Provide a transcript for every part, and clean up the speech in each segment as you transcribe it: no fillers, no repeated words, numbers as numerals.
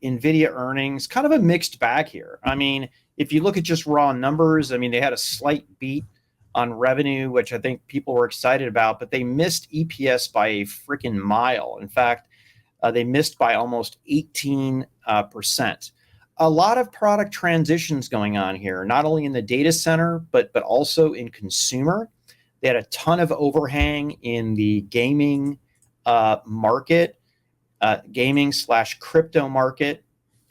Nvidia earnings, kind of a mixed bag here. I mean, if you look at just raw numbers, I mean, they had a slight beat on revenue, which I think people were excited about, but they missed EPS by a freaking mile. In fact, they missed by almost 18%. A lot of product transitions going on here, not only in the data center, but also in consumer. They had a ton of overhang in the gaming market, gaming/crypto market.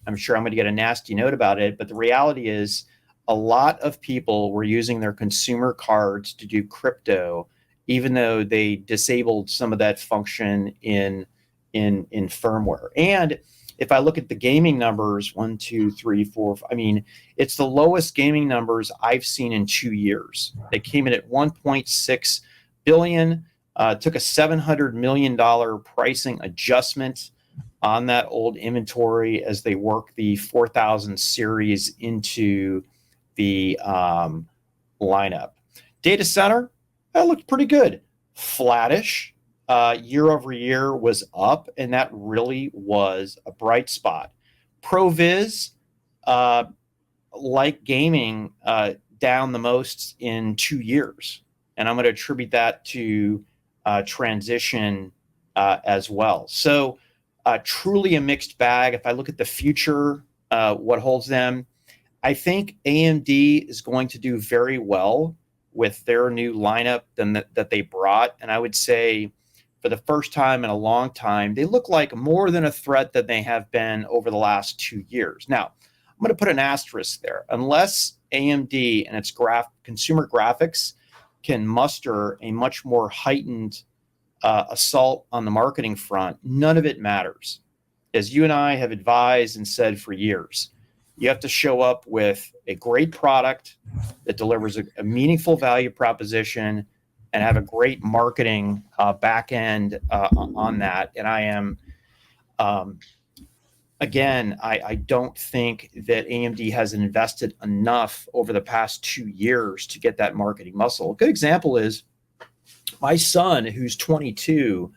I'm sure I'm going to get a nasty note about it, but the reality is a lot of people were using their consumer cards to do crypto, even though they disabled some of that function in firmware. And if I look at the gaming numbers, 1, 2, 3, 4, I mean, it's the lowest gaming numbers I've seen in 2 years. They came in at 1.6 billion, took a $700 million pricing adjustment on that old inventory as they work the 4000 series into the lineup. Data center, that looked pretty good. Flattish. Year over year was up, and that really was a bright spot. ProViz, like gaming, down the most in 2 years. And I'm going to attribute that to transition as well. So truly a mixed bag. If I look at the future, what holds them, I think AMD is going to do very well with their new lineup that they brought. And I would say for the first time in a long time, they look like more than a threat than they have been over the last 2 years. Now, I'm going to put an asterisk there. Unless AMD and its consumer graphics can muster a much more heightened assault on the marketing front, none of it matters. As you and I have advised and said for years, you have to show up with a great product that delivers a meaningful value proposition and have a great marketing back end on that. And I am, again, I don't think that AMD has invested enough over the past 2 years to get that marketing muscle. A good example is my son, who's 22,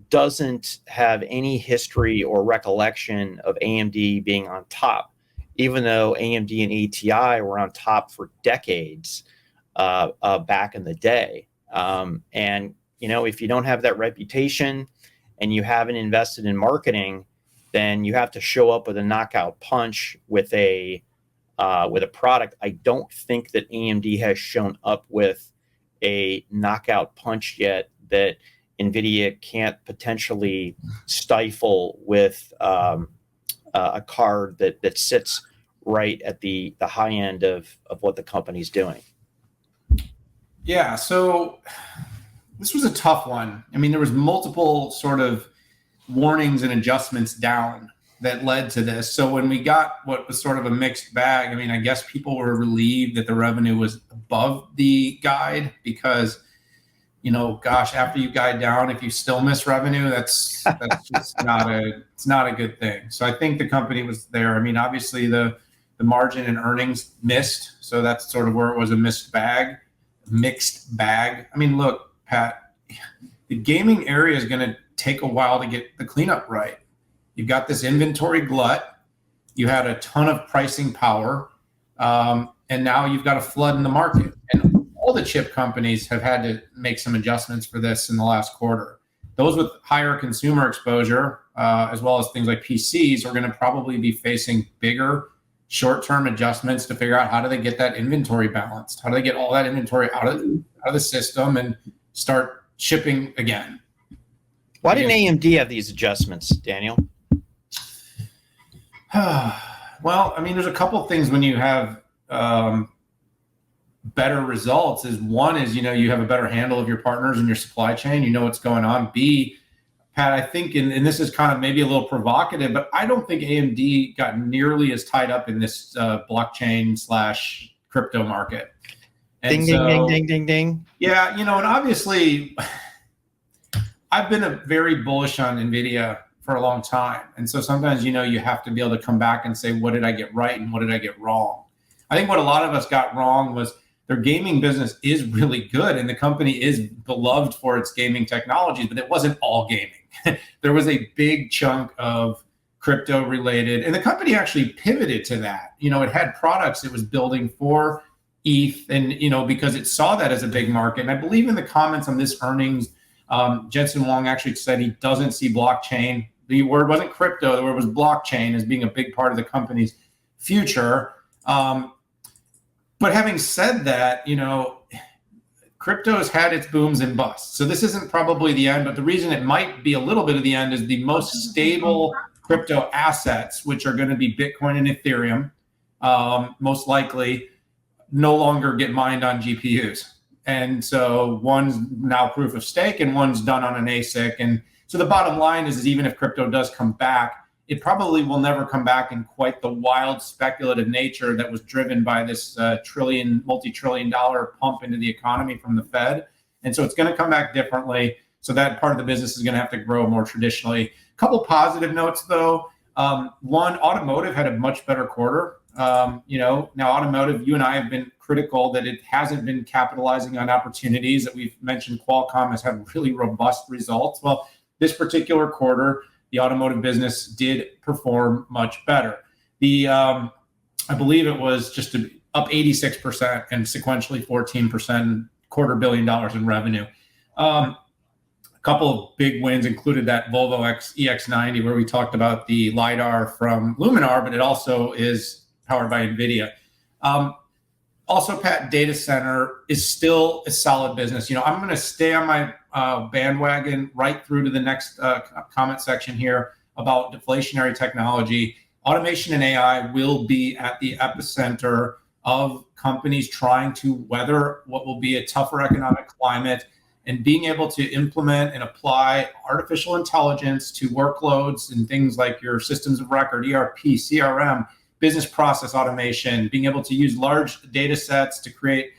doesn't have any history or recollection of AMD being on top, even though AMD and ATI were on top for decades back in the day. And, you know, if you don't have that reputation and you haven't invested in marketing, then you have to show up with a knockout punch with a product. I don't think that AMD has shown up with a knockout punch yet that Nvidia can't potentially stifle with a card that sits right at the high end of what the company's doing. Yeah, so this was a tough one. I mean, there was multiple sort of warnings and adjustments down that led to this. So when we got what was sort of a mixed bag, I mean, I guess people were relieved that the revenue was above the guide because, you know, gosh, after you guide down, if you still miss revenue, that's just not a good thing. So I think the company was there. I mean, obviously the margin and earnings missed, so that's sort of where it was a mixed bag. I mean, look, Pat, the gaming area is going to take a while to get the cleanup right. You've got this inventory glut. You had a ton of pricing power, and now you've got a flood in the market. And all the chip companies have had to make some adjustments for this in the last quarter. Those with higher consumer exposure, as well as things like PCs, are going to probably be facing bigger short-term adjustments to figure out how do they get that inventory balanced? How do they get all that inventory out of the system and start shipping again? Why didn't AMD have these adjustments, Daniel? Well, I mean, there's a couple of things when you have better results. One is, you know, you have a better handle of your partners and your supply chain. You know what's going on. B, Pat, I think, and this is kind of maybe a little provocative, but I don't think AMD got nearly as tied up in this blockchain / crypto market. And ding, ding. Yeah, you know, and obviously I've been very bullish on Nvidia for a long time. And so sometimes, you know, you have to be able to come back and say, what did I get right and what did I get wrong? I think what a lot of us got wrong was their gaming business is really good and the company is beloved for its gaming technologies, but it wasn't all gaming. There was a big chunk of crypto related. And the company actually pivoted to that. It had products it was building for ETH, and because it saw that as a big market. And I believe in the comments on this earnings, Jensen Huang actually said he doesn't see blockchain. The word wasn't crypto, the word was blockchain as being a big part of the company's future. But having said that, crypto has had its booms and busts. So this isn't probably the end, but the reason it might be a little bit of the end is the most stable crypto assets, which are going to be Bitcoin and Ethereum, most likely no longer get mined on GPUs. And so one's now proof of stake and one's done on an ASIC. And so the bottom line is even if crypto does come back, it probably will never come back in quite the wild speculative nature that was driven by this multi-trillion-dollar pump into the economy from the Fed. And so it's going to come back differently. So that part of the business is going to have to grow more traditionally. A couple positive notes, though. One, automotive had a much better quarter. Now automotive, you and I have been critical that it hasn't been capitalizing on opportunities that we've mentioned. Qualcomm has had really robust results. Well, this particular quarter, the automotive business did perform much better. I believe it was just up 86% and sequentially 14%, $250 million in revenue. A couple of big wins included that Volvo EX90, where we talked about the LiDAR from Luminar, but it also is powered by Nvidia. Also, Pat, data center is still a solid business. I'm going to stay on my bandwagon right through to the next comment section here about deflationary technology. Automation and AI will be at the epicenter of companies trying to weather what will be a tougher economic climate, and being able to implement and apply artificial intelligence to workloads and things like your systems of record, ERP, CRM, business process automation, being able to use large data sets to create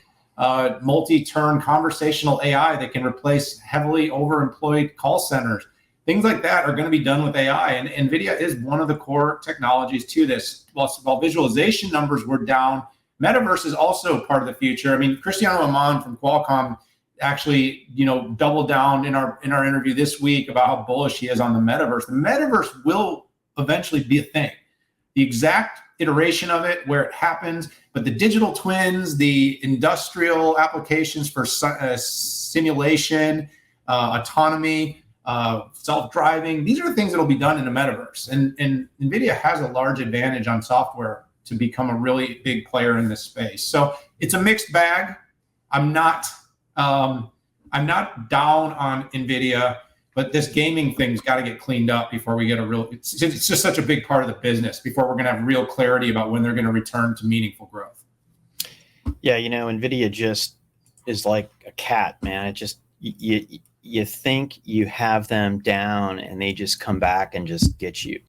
multi-turn conversational AI that can replace heavily overemployed call centers. Things like that are going to be done with AI. And Nvidia is one of the core technologies to this. While visualization numbers were down, metaverse is also part of the future. I mean, Cristiano Amon from Qualcomm actually, doubled down in our interview this week about how bullish he is on the metaverse. The metaverse will eventually be a thing. The exact iteration of it, where it happens, but the digital twins, the industrial applications for simulation, autonomy, self-driving, these are things that will be done in the metaverse. And NVIDIA has a large advantage on software to become a really big player in this space. So it's a mixed bag. I'm not down on NVIDIA, but this gaming thing's got to get cleaned up before we get it's just such a big part of the business before we're going to have real clarity about when they're going to return to meaningful growth. Yeah, NVIDIA just is like a cat, man. It just, you think you have them down and they just come back and just get you.